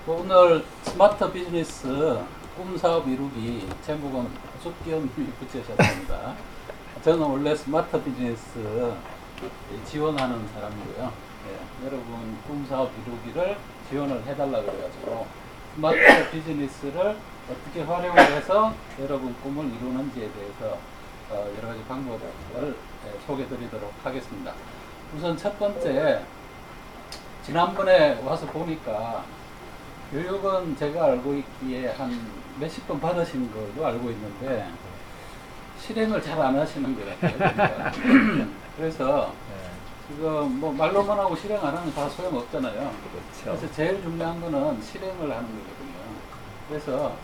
오늘 스마트 비즈니스 꿈사업 이루기 제목은 숙기현님이 붙이셨습니다. 저는 원래 스마트 비즈니스 지원하는 사람이고요. 예, 여러분 꿈사업 이루기를 지원을 해달라 그래가지고 스마트 비즈니스를 어떻게 활용을 해서 여러분 꿈을 이루는지에 대해서 여러 가지 방법을 소개해 드리도록 하겠습니다. 우선 첫 번째, 지난번에 와서 보니까 교육은 제가 알고 있기에 한 몇십 번 받으신 걸로 알고 있는데 실행을 잘 안 하시는 것 같아요. 그러니까. 그래서 지금 뭐 말로만 하고 실행 안 하면 다 소용없잖아요. 그렇죠. 그래서 제일 중요한 거는 실행을 하는 거거든요. 그래서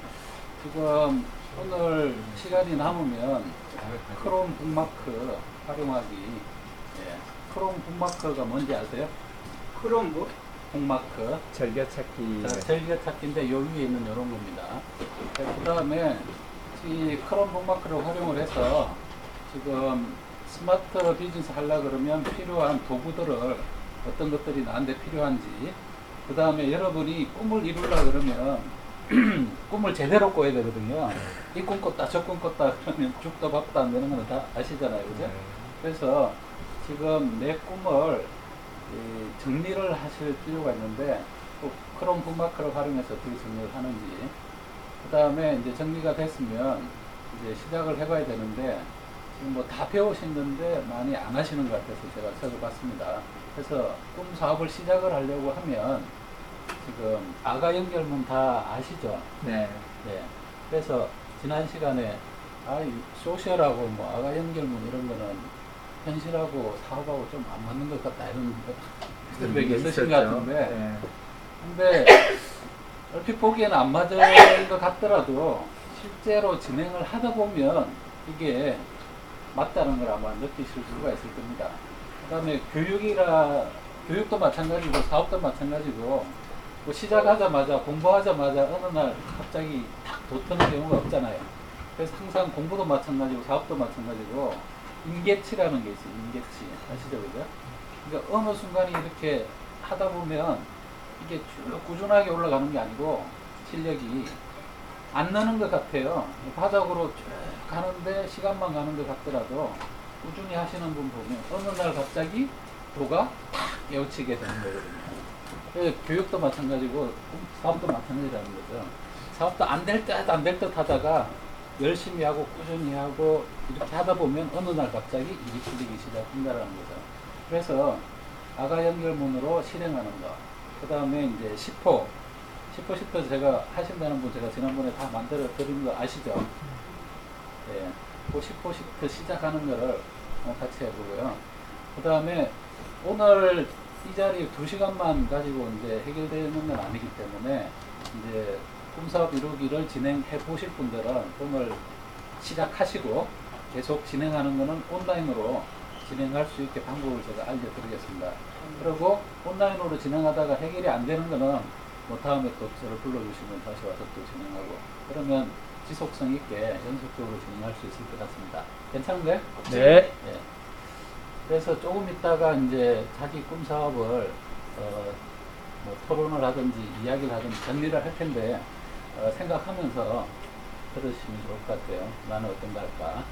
지금 오늘 시간이 남으면 크롬 북마크 활용하기. 예. 크롬 북마크가 뭔지 아세요? 크롬 뭐? 북마크. 즐겨찾기. 자, 즐겨찾기인데 요 위에 있는 이런 겁니다. 그 다음에 이 크롬 북마크를 활용을 해서 지금 스마트 비즈니스 하려 그러면 필요한 도구들을 어떤 것들이 나한테 필요한지, 그 다음에 여러분이 꿈을 이루려 그러면 꿈을 제대로 꿔야 되거든요. 이 꿈 꿨다 저 꿈 꿨다 그러면 죽도 밥도 안 되는 건 다 아시잖아요, 그죠? 그래서 지금 내 꿈을 정리를 하실 필요가 있는데 꼭 크롬 북마크를 활용해서 어떻게 정리를 하는지, 그 다음에 이제 정리가 됐으면 이제 시작을 해봐야 되는데 지금 뭐 다 배우시는데 많이 안 하시는 것 같아서 제가 적어봤습니다. 그래서 꿈 사업을 시작을 하려고 하면 지금 아가 연결문 다 아시죠? 네. 네. 그래서 지난 시간에 소셜하고 뭐 아가 연결문 이런 거는 현실하고 사업하고 좀 안 맞는 것 같다 이런 피드백이 있으신 것 같은데, 네. 근데 얼핏 보기에는 안 맞을 것 같더라도 실제로 진행을 하다 보면 이게 맞다는 걸 아마 느끼실 수가 있을 겁니다. 그 다음에 교육도 마찬가지고 사업도 마찬가지고 뭐 시작하자마자 공부하자마자 어느 날 갑자기 탁 돋는 경우가 없잖아요. 그래서 항상 공부도 마찬가지고 사업도 마찬가지고 임계치라는 게 있어요. 임계치 아시죠, 그죠? 그러니까 어느 순간이 이렇게 하다 보면 이게 쭉 꾸준하게 올라가는 게 아니고 실력이 안 느는 것 같아요. 바닥으로 쭉 가는데 시간만 가는 것 같더라도 꾸준히 하시는 분 보면 어느 날 갑자기 도가 탁 깨우치게 되는 거거든요. 교육도 마찬가지고 사업도 마찬가지라는 거죠. 사업도 안 될 듯 안 될 듯 하다가 열심히 하고 꾸준히 하고 이렇게 하다 보면 어느 날 갑자기 일이 풀리기 시작한다라는 거죠. 그래서 아가 연결문으로 실행하는 거. 그 다음에 이제 10호 시트 제가 하신다는 분 제가 지난번에 다 만들어 드린 거 아시죠? 예. 그 10호 시트 시작하는 거를 같이 해보고요. 그 다음에 오늘 이 자리 2시간만 가지고 이제 해결되는 건 아니기 때문에 이제 꿈사업 이루기를 진행해 보실 분들은 오늘 시작하시고 계속 진행하는 거는 온라인으로 진행할 수 있게 방법을 제가 알려드리겠습니다. 그리고 온라인으로 진행하다가 해결이 안 되는 거는 뭐 다음에 또 저를 불러주시면 다시 와서 또 진행하고, 그러면 지속성 있게 연속적으로 진행할 수 있을 것 같습니다. 괜찮은가요? 네. 예. 그래서 조금 있다가 이제 자기 꿈 사업을 뭐 토론을 하든지 이야기를 하든지 정리를 할 텐데 생각하면서 들으시면 좋을 것 같아요. 나는 어떤가 할까.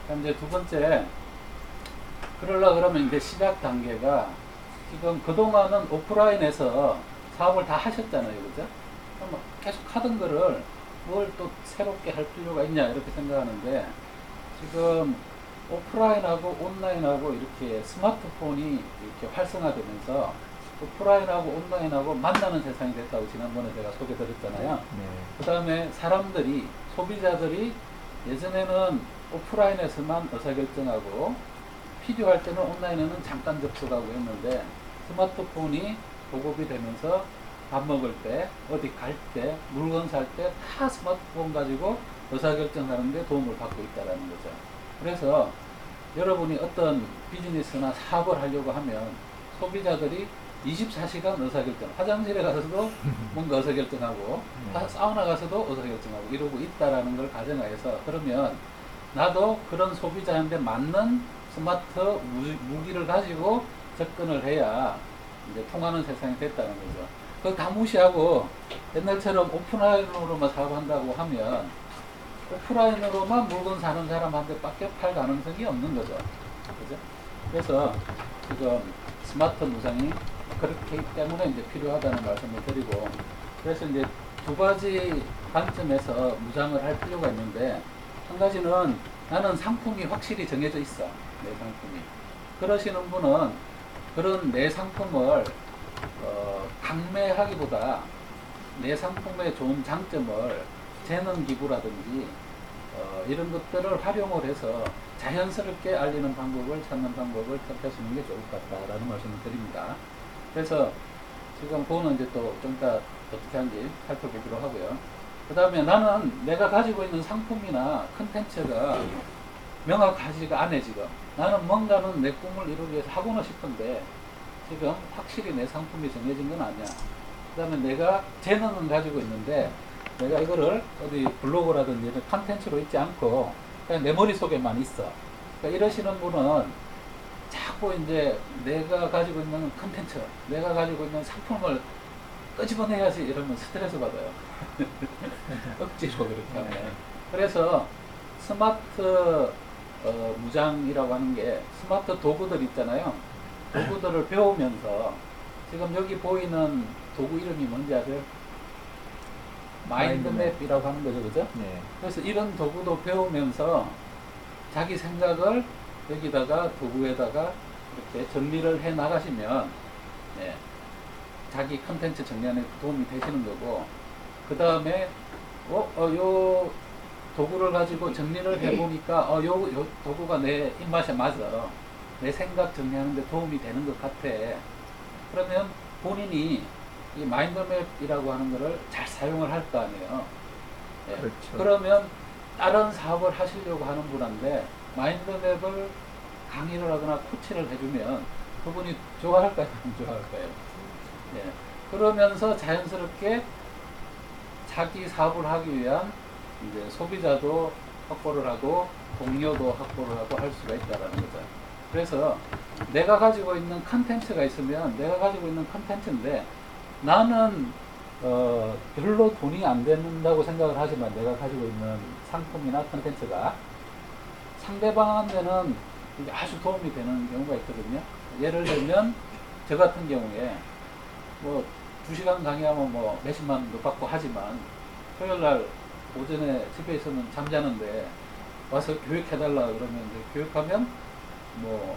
그럼 이제 두 번째, 그러려 그러면 이제 시작 단계가 지금 그동안은 오프라인에서 사업을 다 하셨잖아요. 그죠? 그럼 계속 하던 거를 뭘 또 새롭게 할 필요가 있냐 이렇게 생각하는데, 지금 오프라인하고 온라인하고 이렇게 스마트폰이 이렇게 활성화되면서 오프라인하고 온라인하고 만나는 세상이 됐다고 지난번에 제가 소개 드렸잖아요. 네. 그 다음에 사람들이, 소비자들이 예전에는 오프라인에서만 의사결정하고 필요할 때는 온라인에는 잠깐 접속하고 했는데 스마트폰이 보급이 되면서 밥 먹을 때, 어디 갈 때, 물건 살 때 다 스마트폰 가지고 의사결정하는 데 도움을 받고 있다는 거죠. 그래서 여러분이 어떤 비즈니스나 사업을 하려고 하면 소비자들이 24시간 의사결정, 화장실에 가서도 뭔가 의사결정하고 사우나 가서도 의사결정하고 이러고 있다라는 걸 가정하여서, 그러면 나도 그런 소비자한테 맞는 스마트 무기를 가지고 접근을 해야 이제 통하는 세상이 됐다는 거죠. 그거 다 무시하고 옛날처럼 오프라인으로만 사업한다고 하면 오프라인으로만 물건 사는 사람한테 밖에 팔 가능성이 없는 거죠. 그죠? 그래서 지금 스마트 무장이 그렇기 때문에 이제 필요하다는 말씀을 드리고, 그래서 이제 두 가지 관점에서 무장을 할 필요가 있는데, 한 가지는 나는 상품이 확실히 정해져 있어. 내 상품이. 그러시는 분은 그런 내 상품을 강매하기보다 내 상품의 좋은 장점을 재능 기부라든지 이런 것들을 활용을 해서 자연스럽게 알리는 방법을 찾는 방법을 택하시는 게 좋을 것 같다라는 말씀을 드립니다. 그래서 지금 그거는 이제 또 좀 이따 어떻게 하는지 살펴보기로 하고요. 그 다음에 나는 내가 가지고 있는 상품이나 컨텐츠가 명확하지가 않아. 지금 나는 뭔가는 내 꿈을 이루기 위해서 하고는 싶은데 지금 확실히 내 상품이 정해진 건 아니야. 그 다음에 내가 재능은 가지고 있는데 내가 이거를 어디 블로그라든지 이런 컨텐츠로 있지 않고 그냥 내 머릿속에만 있어. 그러니까 이러시는 분은 자꾸 이제 내가 가지고 있는 컨텐츠, 내가 가지고 있는 상품을 끄집어내야지 이러면 스트레스 받아요. 억지로 그렇게 하면. 그래서 스마트 무장이라고 하는 게 스마트 도구들 있잖아요. 도구들을 배우면서 지금 여기 보이는 도구 이름이 뭔지 아세요? 마인드맵이라고 하는 거죠, 그죠? 네. 그래서 이런 도구도 배우면서 자기 생각을 여기다가 도구에다가 이렇게 정리를 해 나가시면 네, 자기 컨텐츠 정리하는 데 도움이 되시는 거고, 그 다음에 요 도구를 가지고 정리를 해보니까 요 도구가 내 입맛에 맞아. 내 생각 정리하는 데 도움이 되는 것 같아. 그러면 본인이 이 마인드맵이라고 하는 거를 잘 사용을 할 거 아니에요. 예. 그렇죠. 그러면 다른 사업을 하시려고 하는 분한테 마인드맵을 강의를 하거나 코치를 해주면 그분이 좋아할까요? 안 좋아할까요? 예. 그러면서 자연스럽게 자기 사업을 하기 위한 이제 소비자도 확보를 하고 동료도 확보를 하고 할 수가 있다라는 거죠. 그래서 내가 가지고 있는 컨텐츠가 있으면 내가 가지고 있는 컨텐츠인데 나는 별로 돈이 안 된다고 생각을 하지만 내가 가지고 있는 상품이나 컨텐츠가 상대방한테는 이게 아주 도움이 되는 경우가 있거든요. 예를 들면 저 같은 경우에 뭐 2시간 강의하면 뭐 몇십만 원도 받고 하지만 토요일날 오전에 집에 있으면 잠자는데 와서 교육해달라 그러면 이제 교육하면 뭐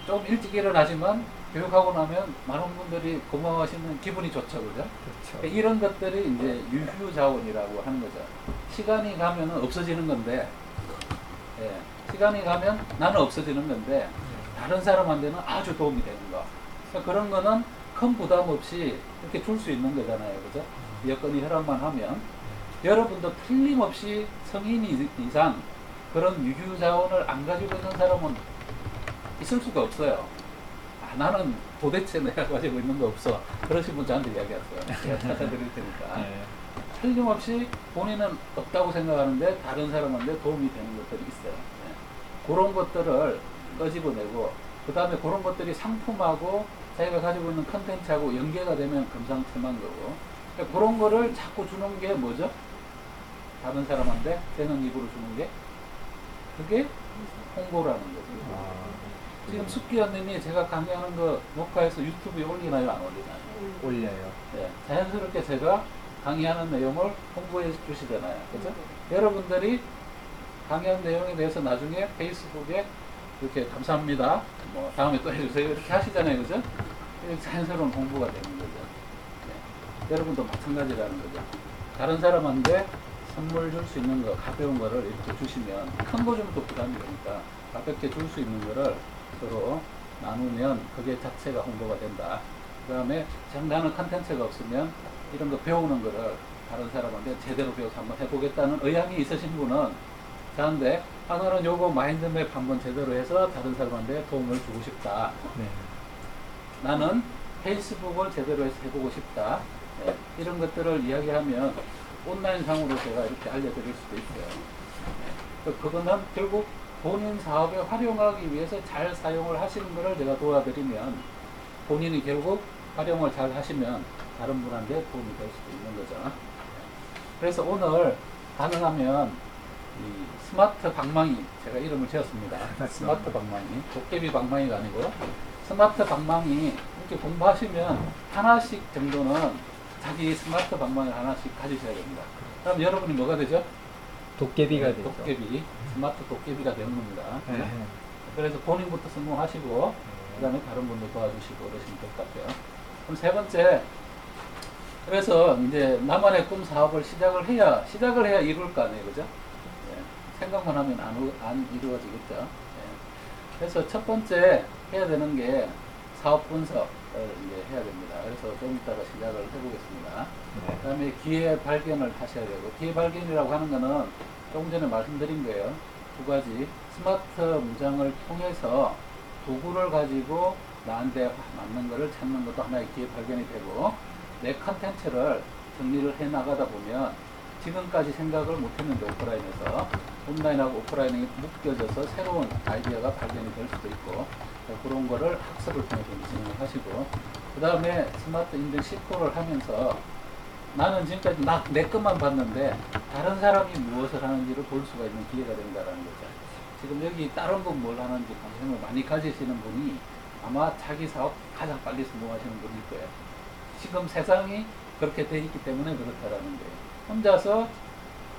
좀 일찍 일어나지만 교육하고 나면 많은 분들이 고마워하시는 기분이 좋죠, 그죠? 그렇죠. 그러니까 이런 것들이 이제 유휴 자원이라고 하는 거죠. 시간이 가면은 없어지는 건데, 예, 시간이 가면 나는 없어지는 건데 다른 사람한테는 아주 도움이 되는 거. 그러니까 그런 거는 큰 부담 없이 이렇게 줄 수 있는 거잖아요, 그죠? 여건이 허락만 하면 여러분도 틀림없이 성인 이상 그런 유휴 자원을 안 가지고 있는 사람은 있을 수가 없어요. 나는 도대체 내가 가지고 있는 거 없어. 그러신 분 저한테 이야기하세요. 제가 찾아드릴 테니까. 네. 틀림없이 본인은 없다고 생각하는데 다른 사람한테 도움이 되는 것들이 있어요. 네. 그런 것들을 끄집어내고 그 다음에 그런 것들이 상품하고 자기가 가지고 있는 컨텐츠하고 연계가 되면 금상첨화인 거고, 그러니까 그런 거를 자꾸 주는 게 뭐죠? 다른 사람한테 재능 입으로 주는 게 그게 홍보라는 거죠. 지금 숙기현님이 제가 강의하는 거 녹화해서 유튜브에 올리나요, 안 올리나요? 올려요. 네, 자연스럽게 제가 강의하는 내용을 홍보해 주시잖아요. 그죠? 여러분들이 강의하는 내용에 대해서 나중에 페이스북에 이렇게 감사합니다. 뭐 다음에 또 해주세요. 이렇게 하시잖아요. 그죠? 이게 자연스러운 홍보가 되는 거죠. 네. 여러분도 마찬가지라는 거죠. 다른 사람한테 선물 줄 수 있는 거, 가벼운 거를 이렇게 주시면 큰 거 주면 또 부담이 되니까 가볍게 줄 수 있는 거를 서로 나누면 그게 자체가 홍보가 된다. 그 다음에 나는 컨텐츠가 없으면 이런 거 배우는 거를 다른 사람한테 제대로 배워서 한번 해보겠다는 의향이 있으신 분은 저한테 나는 요거 마인드맵 한번 제대로 해서 다른 사람한테 도움을 주고 싶다. 네. 나는 페이스북을 제대로 해서 해보고 싶다. 네. 이런 것들을 이야기하면 온라인상으로 제가 이렇게 알려드릴 수도 있어요. 네. 그거는 결국 본인 사업에 활용하기 위해서 잘 사용을 하시는 것을 제가 도와드리면 본인이 결국 활용을 잘 하시면 다른 분한테 도움이 될 수도 있는 거죠. 그래서 오늘 가능하면 이 스마트 방망이, 제가 이름을 지었습니다. 스마트 방망이, 도깨비 방망이가 아니고 스마트 방망이 이렇게 공부하시면 하나씩 정도는 자기 스마트 방망이를 하나씩 가지셔야 됩니다. 그럼 여러분이 뭐가 되죠? 도깨비가 되죠. 도깨비, 스마트 도깨비가 되는 겁니다. 네. 그래서 본인부터 성공하시고 그 다음에 다른 분도 도와주시고 그러시면 될 것 같아요. 그럼 세 번째, 그래서 이제 나만의 꿈 사업을 시작을 해야 이룰 거 아니에요, 그죠? 예, 생각만 하면 안 이루어지겠죠. 예. 그래서 첫 번째 해야 되는 게 사업 분석을 이제 해야 됩니다. 그래서 좀 이따가 시작을 해보겠습니다. 네. 그 다음에 기회 발견을 하셔야 되고, 기회 발견이라고 하는 거는 조금 전에 말씀드린 거예요. 두 가지. 스마트 문장을 통해서 도구를 가지고 나한테 맞는 거를 찾는 것도 하나의 기회 발견이 되고, 내 컨텐츠를 정리를 해 나가다 보면 지금까지 생각을 못했는데 오프라인에서 온라인하고 오프라인이 묶여져서 새로운 아이디어가 발견이 될 수도 있고, 그런 거를 학습을 통해서 진행을 하시고, 그 다음에 스마트 인증 시코를 하면서 나는 지금까지 내 것만 봤는데 다른 사람이 무엇을 하는지를 볼 수가 있는 기회가 된다는 거죠. 지금 여기 다른 분 뭘 하는지 관심을 많이 가지시는 분이 아마 자기 사업 가장 빨리 성공하시는 분일 거예요. 지금 세상이 그렇게 돼 있기 때문에 그렇다라는 거예요. 혼자서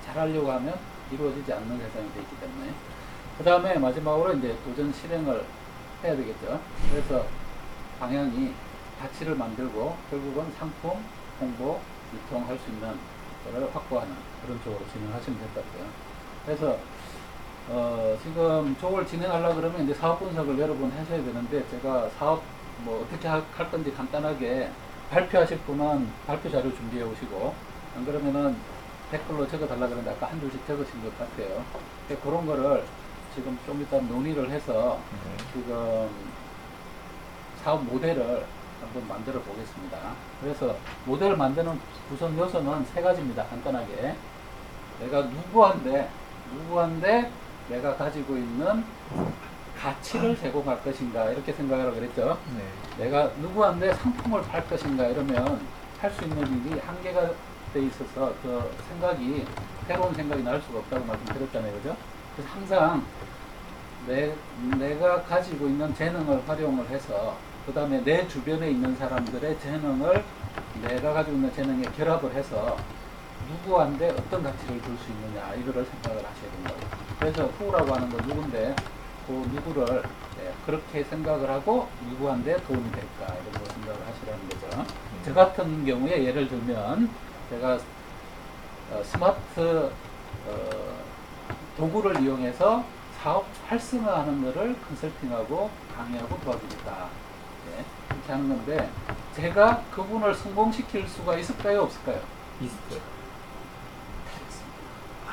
잘하려고 하면 이루어지지 않는 세상이 돼 있기 때문에. 그 다음에 마지막으로 이제 도전 실행을 해야 되겠죠. 그래서 방향이 가치를 만들고 결국은 상품, 홍보, 유통할 수 있는 것을 확보하는 그런 쪽으로 진행하시면 될 것 같아요. 그래서 지금 쪽을 진행하려고 그러면 이제 사업 분석을 여러 번 하셔야 되는데, 제가 사업 뭐 어떻게 할 건지 간단하게 발표하실 분은 발표 자료 준비해 오시고, 안 그러면은 댓글로 적어 달라 그러는데 아까 한 줄씩 적으신 것 같아요. 그런 거를 지금 좀 이따 논의를 해서 지금 사업 모델을 한번 만들어 보겠습니다. 그래서 모델을 만드는 구성 요소는 세 가지입니다. 간단하게. 내가 누구한테 내가 가지고 있는 가치를 제공할 것인가, 이렇게 생각하라고 그랬죠. 네. 내가 누구한테 상품을 팔 것인가, 이러면 할 수 있는 일이 한계가 돼 있어서 그 생각이, 새로운 생각이 날 수가 없다고 말씀드렸잖아요. 그죠? 그래서 항상 내가 가지고 있는 재능을 활용을 해서, 그 다음에 내 주변에 있는 사람들의 재능을 내가 가지고 있는 재능에 결합을 해서 누구한테 어떤 가치를 줄 수 있느냐, 이거를 생각을 하셔야 된다고. 그래서 후라고 하는 건 누군데, 그 누구를 그렇게 생각을 하고 누구한테 도움이 될까, 이런 거 생각을 하시라는 거죠. 저 같은 경우에 예를 들면 제가 스마트 도구를 이용해서 사업 활성화하는 것을 컨설팅하고 강의하고 도와주겠다. 이렇게 하는 건데, 제가 그분을 성공시킬 수가 있을까요, 없을까요? 있어요.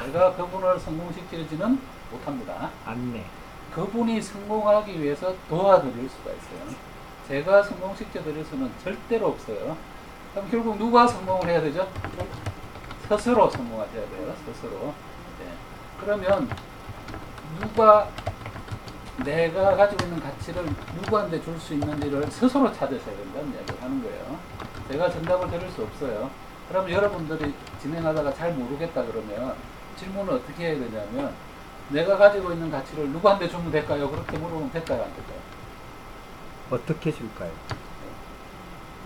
제가 그분을 성공시키지는 못합니다. 안내. 그분이 성공하기 위해서 도와드릴 수가 있어요. 제가 성공시켜 드릴 수는 절대로 없어요. 그럼 결국 누가 성공을 해야 되죠? 스스로 성공하셔야 돼요. 스스로. 네. 그러면 내가 가지고 있는 가치를 누구한테 줄 수 있는지를 스스로 찾으셔야 된다는 이야기를 하는 거예요. 제가 정답을 드릴 수 없어요. 그럼 여러분들이 진행하다가 잘 모르겠다 그러면 질문을 어떻게 해야 되냐면, 내가 가지고 있는 가치를 누구한테 주면 될까요? 그렇게 물어보면 될까요? 안 될까요? 어떻게 줄까요?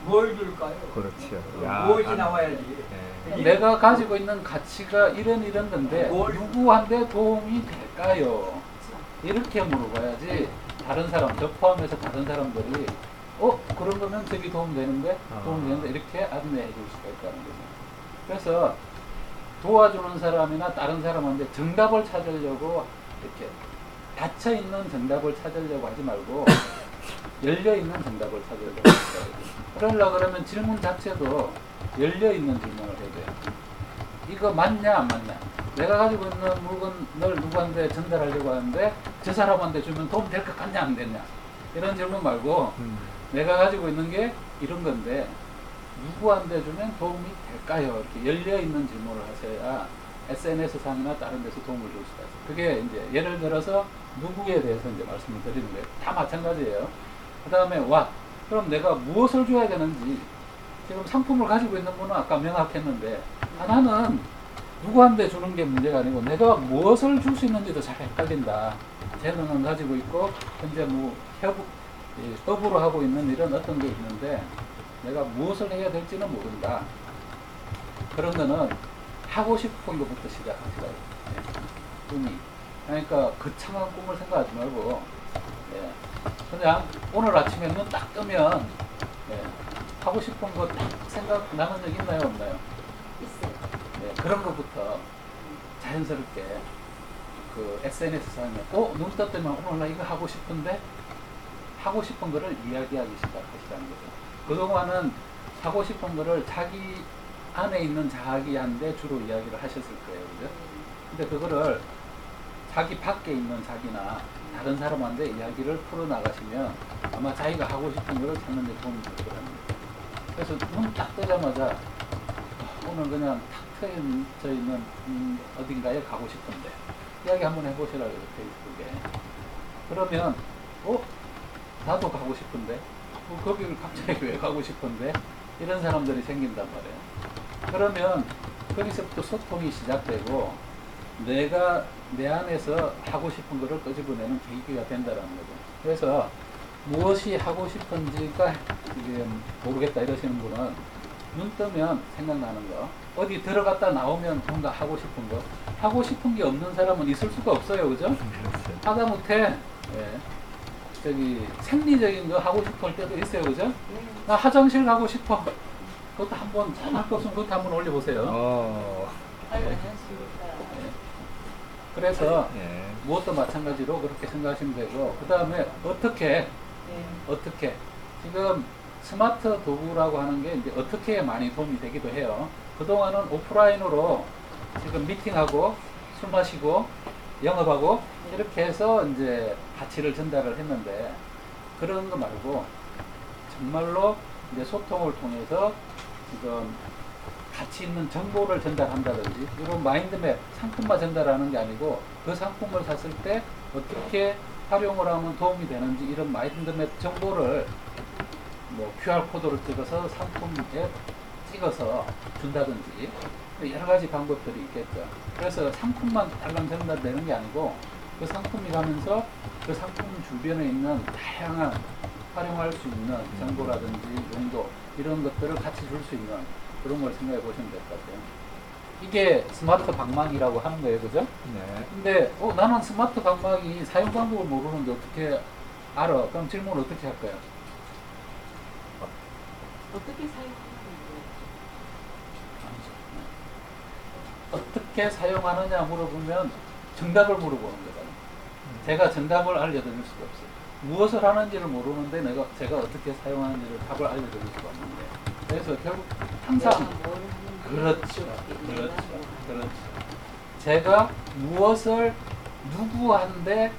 뭘 줄까요? 그렇죠. 무엇이 나와야지. 네. 내가 가지고 있는 가치가 이런 건데 누구한테 도움이 될까요? 이렇게 물어봐야지, 다른 사람, 저 포함해서 다른 사람들이 그런 거면 저기 도움 되는데 이렇게 안내해 줄 수가 있다는 거죠. 그래서 도와주는 사람이나 다른 사람한테 정답을 찾으려고, 이렇게 닫혀 있는 정답을 찾으려고 하지 말고 열려 있는 정답을 찾으려고 해요. 그러려고 그러면 질문 자체도 열려 있는 질문을 해야 돼요. 이거 맞냐 안 맞냐? 내가 가지고 있는 물건을 누구한테 전달하려고 하는데 저 사람한테 주면 도움 될 것 같냐 안 되냐? 이런 질문 말고 내가 가지고 있는 게 이런 건데 누구한테 주면 도움이 될까요? 이렇게 열려있는 질문을 하셔야 SNS 상이나 다른 데서 도움을 줄 수가 있어요. 그게 이제 예를 들어서 누구에 대해서 이제 말씀을 드리는 거예요. 다 마찬가지예요. 그 다음에 그럼 내가 무엇을 줘야 되는지, 지금 상품을 가지고 있는 분은 아까 명확했는데 하나는 누구한테 주는 게 문제가 아니고 내가 무엇을 줄 수 있는지도 잘 헷갈린다. 재능은 가지고 있고 현재 뭐 업으로 하고 있는 이런 어떤 게 있는데 내가 무엇을 해야 될지는 모른다. 그런 거는 하고 싶은 것부터 시작합시다. 꿈이. 그러니까 거창한 꿈을 생각하지 말고 그냥 오늘 아침에 눈 딱 뜨면 하고 싶은 거 딱 생각나는 적 있나요 없나요? 있어요. 그런 것부터 자연스럽게 그 SNS 상에 눈 떴더니 오늘 나 이거 하고 싶은데 하고 싶은 거를 이야기하기 시작하시라는 거죠. 그동안은 하고 싶은 거를 자기 안에 있는 자기한테 주로 이야기를 하셨을 거예요. 그죠? 근데 그거를 자기 밖에 있는 자기나 다른 사람한테 이야기를 풀어나가시면 아마 자기가 하고 싶은 거를 찾는 데 도움이 될 거랍니다. 그래서 눈 딱 뜨자마자 오늘 그냥 탁 트여져 있는 어딘가에 가고 싶은데 이야기 한번 해보시라고 페이스북에. 그러면 나도 가고 싶은데 거기를 갑자기 왜 가고 싶은데 이런 사람들이 생긴단 말이에요. 그러면 거기서부터 소통이 시작되고 내가 내 안에서 하고 싶은 거를 끄집어내는 계기가 된다는 거죠. 그래서 무엇이 하고 싶은지가 이게 모르겠다 이러시는 분은 눈 뜨면 생각나는 거, 어디 들어갔다 나오면 뭔가 하고 싶은 거, 하고 싶은 게 없는 사람은 있을 수가 없어요. 그죠? 하다못해 저기 생리적인 거 하고 싶을 때도 있어요. 그죠? 나 화장실 가고 싶어. 그것도 한번 잘할 것 없으면 그것도 한번 올려보세요. 그래서 무엇도 마찬가지로 그렇게 생각하시면 되고, 그 다음에 어떻게 지금 스마트 도구라고 하는 게 이제 어떻게 많이 도움이 되기도 해요. 그동안은 오프라인으로 지금 미팅하고 술 마시고 영업하고 이렇게 해서 이제 가치를 전달을 했는데, 그런 거 말고 정말로 이제 소통을 통해서 지금 가치 있는 정보를 전달한다든지 이런 마인드맵 상품만 전달하는 게 아니고 그 상품을 샀을 때 어떻게 활용을 하면 도움이 되는지 이런 마인드맵 정보를 뭐 QR코드를 찍어서 상품에 찍어서 준다든지 여러 가지 방법들이 있겠죠. 그래서 상품만 달랑 전달되는 게 아니고 그 상품이 가면서 그 상품 주변에 있는 다양한 활용할 수 있는 정보라든지 용도 이런 것들을 같이 줄 수 있는 그런 걸 생각해 보시면 될 것 같아요. 이게 스마트 방망이라고 하는 거예요. 그죠? 네. 근데 나는 스마트 방망이 사용 방법을 모르는데 어떻게 알아? 그럼 질문을 어떻게 할까요? 어떻게 사용하는 어떻게 사용하느냐 물어보면 정답을 물어보는 거잖아요. 제가 정답을 알려드릴 수가 없어요. 무엇을 하는지를 모르는데 제가 어떻게 사용하는지를 답을 알려드릴 수가 없는데, 그래서 결국 항상 그렇죠. 제가 무엇을 누구한테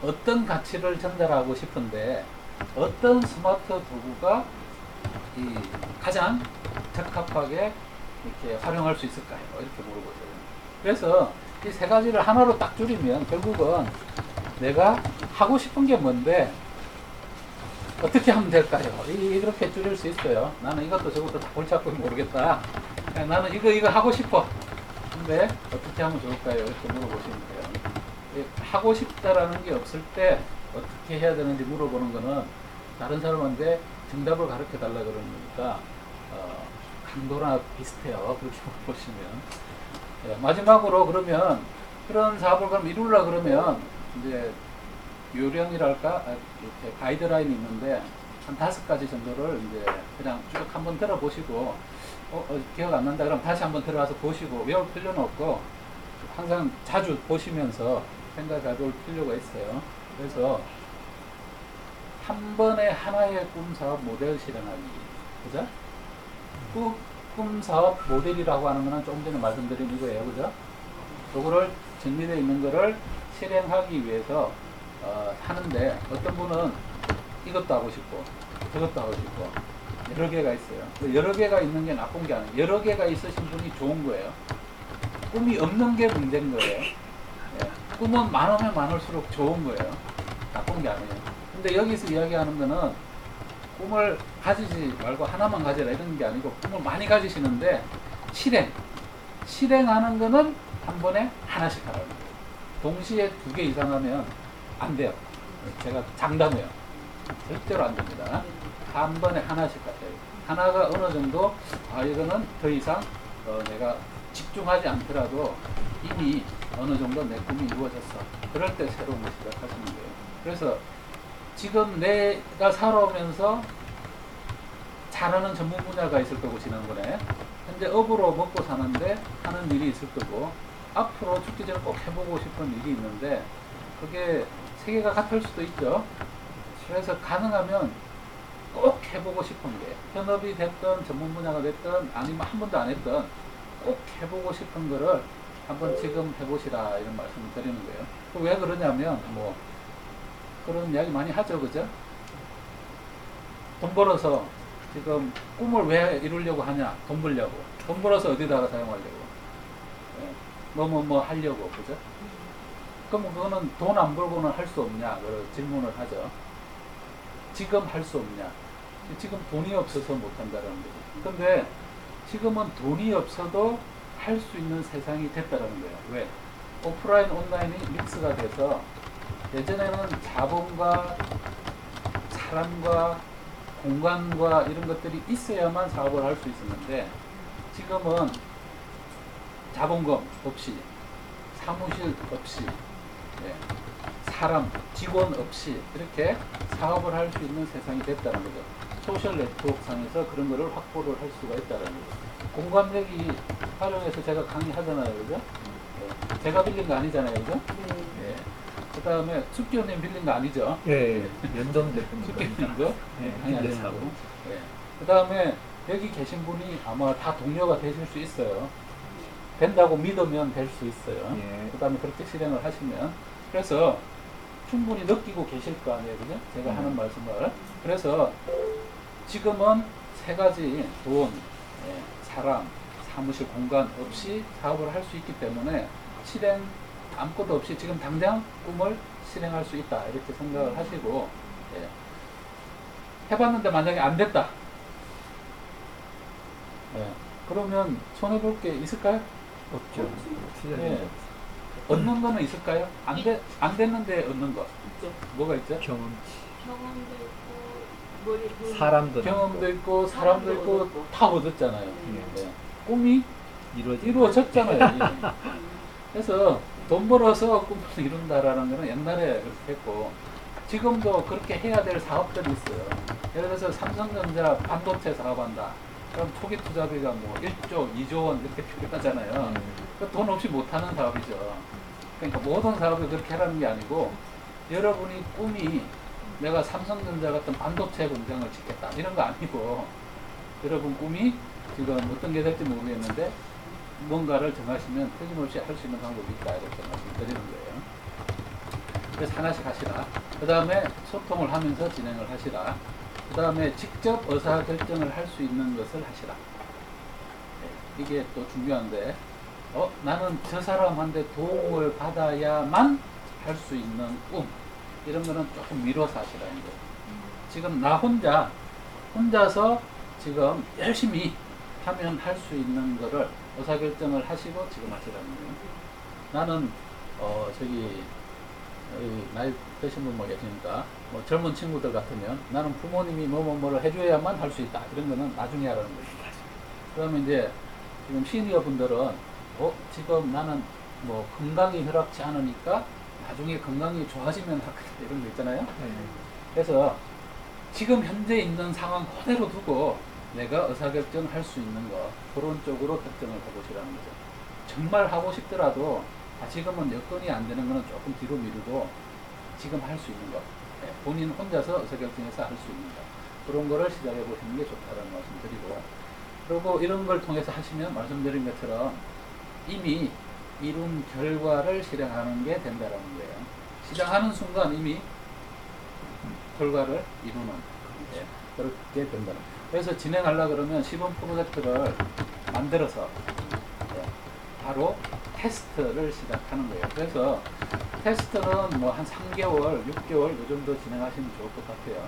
어떤 가치를 전달하고 싶은데 어떤 스마트 도구가 가장 적합하게 이렇게 활용할 수 있을까요? 이렇게 물어보세요. 그래서 이 세 가지를 하나로 딱 줄이면 결국은 내가 하고 싶은 게 뭔데 어떻게 하면 될까요? 이렇게 줄일 수 있어요. 나는 이것도 저것도 다 골치 아프게 모르겠다. 나는 이거 하고 싶어. 근데 어떻게 하면 좋을까요? 이렇게 물어보시면 돼요. 하고 싶다라는 게 없을 때 어떻게 해야 되는지 물어보는 거는 다른 사람한테 정답을 가르쳐 달라 그러는 거니까 강도나 비슷해요. 그렇게 보시면. 마지막으로 그러면 그런 사업을 그럼 이루려 그러면 이제 요령이랄까 이렇게 가이드라인이 있는데 한 5가지 정도를 이제 그냥 쭉 한번 들어보시고 기억 안 난다 그러면 다시 한번 들어와서 보시고 외울 필요는 없고 항상 자주 보시면서 생각해 볼 필요가 있어요. 그래서 한 번에 하나의 꿈 사업 모델 실행하기. 그죠? 꿈 사업 모델이라고 하는 거는 조금 전에 말씀드린 이거예요. 그죠? 요거를 정리되어 있는 거를 실행하기 위해서 하는데 어떤 분은 이것도 하고 싶고 저것도 하고 싶고 여러 개가 있어요. 여러 개가 있는 게 나쁜 게 아니에요. 여러 개가 있으신 분이 좋은 거예요. 꿈이 없는 게 문제인 거예요. 꿈은 많으면 많을수록 좋은 거예요. 나쁜 게 아니에요. 근데 여기서 이야기하는 거는 꿈을 가지지 말고 하나만 가지라 이런 게 아니고 꿈을 많이 가지시는데 실행하는 거는 한 번에 하나씩 하라는 거예요. 동시에 2개 이상 하면 안 돼요. 제가 장담해요. 절대로 안 됩니다. 한 번에 하나씩 하세요. 하나가 어느 정도 이거는 더 이상 내가 집중하지 않더라도 이미 어느 정도 내 꿈이 이루어졌어. 그럴 때 새로운 걸 시작하시는 거예요. 그래서 지금 내가 살아오면서 잘하는 전문 분야가 있을 거고 지난번에 현재 업으로 먹고 사는데 하는 일이 있을 거고 앞으로 죽기 전에 꼭 해보고 싶은 일이 있는데 그게 세계가 같을 수도 있죠. 그래서 가능하면 꼭 해보고 싶은 게 현업이 됐든 전문 분야가 됐든 아니면 한 번도 안 했든 꼭 해보고 싶은 거를 한번 지금 해보시라 이런 말씀을 드리는 거예요. 왜 그러냐면 뭐 그런 이야기 많이 하죠, 그죠? 돈 벌어서 지금 꿈을 왜 이루려고 하냐? 돈 벌려고. 돈 벌어서 어디다가 사용하려고? 뭐 하려고, 그죠? 그럼 그거는 돈 안 벌고는 할 수 없냐? 그 질문을 하죠. 지금 할 수 없냐? 지금 돈이 없어서 못 한다는 거죠. 근데 지금은 돈이 없어도 할 수 있는 세상이 됐다는 거예요. 왜? 오프라인, 온라인이 믹스가 돼서 예전에는 자본과 사람과 공간과 이런 것들이 있어야만 사업을 할 수 있었는데 지금은 자본금 없이 사무실 없이 사람, 직원 없이 이렇게 사업을 할 수 있는 세상이 됐다는 거죠. 소셜 네트워크 상에서 그런 거를 확보를 할 수가 있다는 거죠. 공간내기 활용해서 제가 강의하잖아요, 그죠? 제가 빌린 거 아니잖아요, 그죠? 네. 그 다음에 숙기호님 빌린 거 아니죠? 예, 연동 대표님. 숙기호님도 강의하시고. 그 다음에 여기 계신 분이 아마 다 동료가 되실 수 있어요. 된다고 믿으면 될 수 있어요. 예. 그 다음에 그렇게 실행을 하시면. 그래서 충분히 느끼고 계실 거 아니에요, 그죠? 제가 하는 말씀을. 그래서 지금은 3가지 돈, 사람, 사무실 공간 없이 사업을 할 수 있기 때문에 실행 아무것도 없이 지금 당장 꿈을 실행할 수 있다 이렇게 생각을 하시고 해봤는데 만약에 안 됐다 그러면 손해볼 게 있을까요? 없죠. 예. 얻는 거는 있을까요? 안 됐는데 얻는 거 있죠. 뭐가 있죠? 경험치. 경험도 있고 머리 사람도 경험도 있고 사람도 있고 다 얻었잖아요. 예. 꿈이 이루어졌잖아요. 이미. 그래서 돈 벌어서 꿈을 이룬다라는 거는 옛날에 그렇게 했고 지금도 그렇게 해야 될 사업들이 있어요. 예를 들어서 삼성전자 반도체 사업한다. 그럼 초기 투자비가 뭐 1조, 2조 원 이렇게 필요하잖아요. 돈 없이 못하는 사업이죠. 그러니까 모든 사업을 그렇게 하라는 게 아니고 여러분이 꿈이 내가 삼성전자 같은 반도체 공장을 짓겠다 이런 거 아니고 여러분 꿈이 지금 어떤 게 될지 모르겠는데 뭔가를 정하시면 틀림없이 할 수 있는 방법이 있다 이렇게 말씀드리는 거예요. 그래서 하나씩 하시라. 그 다음에 소통을 하면서 진행을 하시라. 그 다음에 직접 의사결정을 할 수 있는 것을 하시라. 이게 또 중요한데 나는 저 사람한테 도움을 받아야만 할 수 있는 꿈 이런 거는 조금 미뤄서 하시라는 거예요. 지금 나 혼자서 지금 열심히 하면 할 수 있는 거를 의사결정을 하시고 지금 하시라는 거예요. 나는 저기 나이 드신 분 뭐 계시니까 뭐 젊은 친구들 같으면 나는 부모님이 뭐를 해줘야만 할 수 있다 이런 거는 나중에 하라는 거죠. 그러면 이제 지금 시니어 분들은 지금 나는 뭐 건강이 허락지 않으니까 나중에 건강이 좋아지면 하겠다 이런 거 있잖아요. 그래서 지금 현재 있는 상황 그대로 두고 내가 의사결정할 수 있는 거 그런 쪽으로 결정을 해보시라는 거죠. 정말 하고 싶더라도 지금은 여건이 안 되는 거는 조금 뒤로 미루고 지금 할 수 있는 거 본인 혼자서 의사결정해서 할 수 있는 거 그런 거를 시작해 보시는 게 좋다라는 말씀 드리고 그리고 이런 걸 통해서 하시면 말씀드린 것처럼 이미 이룬 결과를 실행하는 게 된다라는 거예요. 시작하는 순간 이미 결과를 이루는 그렇게 된다. 그래서 진행하려고 그러면 시범 프로젝트를 만들어서 바로 테스트를 시작하는 거예요. 그래서 테스트는 뭐 한 3개월, 6개월 이 정도 진행하시면 좋을 것 같아요.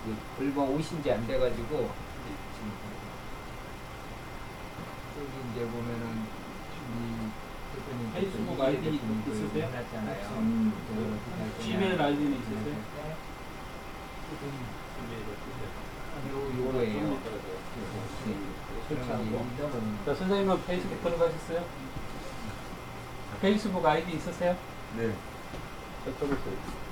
얼마 오신지 안 돼가지고 지금 여기 이제 보면은 이 대표님 페이스북 아이디 있으세요? 해놨잖아요. 지메일 아이디는 있으세요? 요거예요. 설치하고. 자, 선생님은 페이스북 들어가셨어요? 페이스북 아이디 있으세요? 네. 저쪽에 있어요.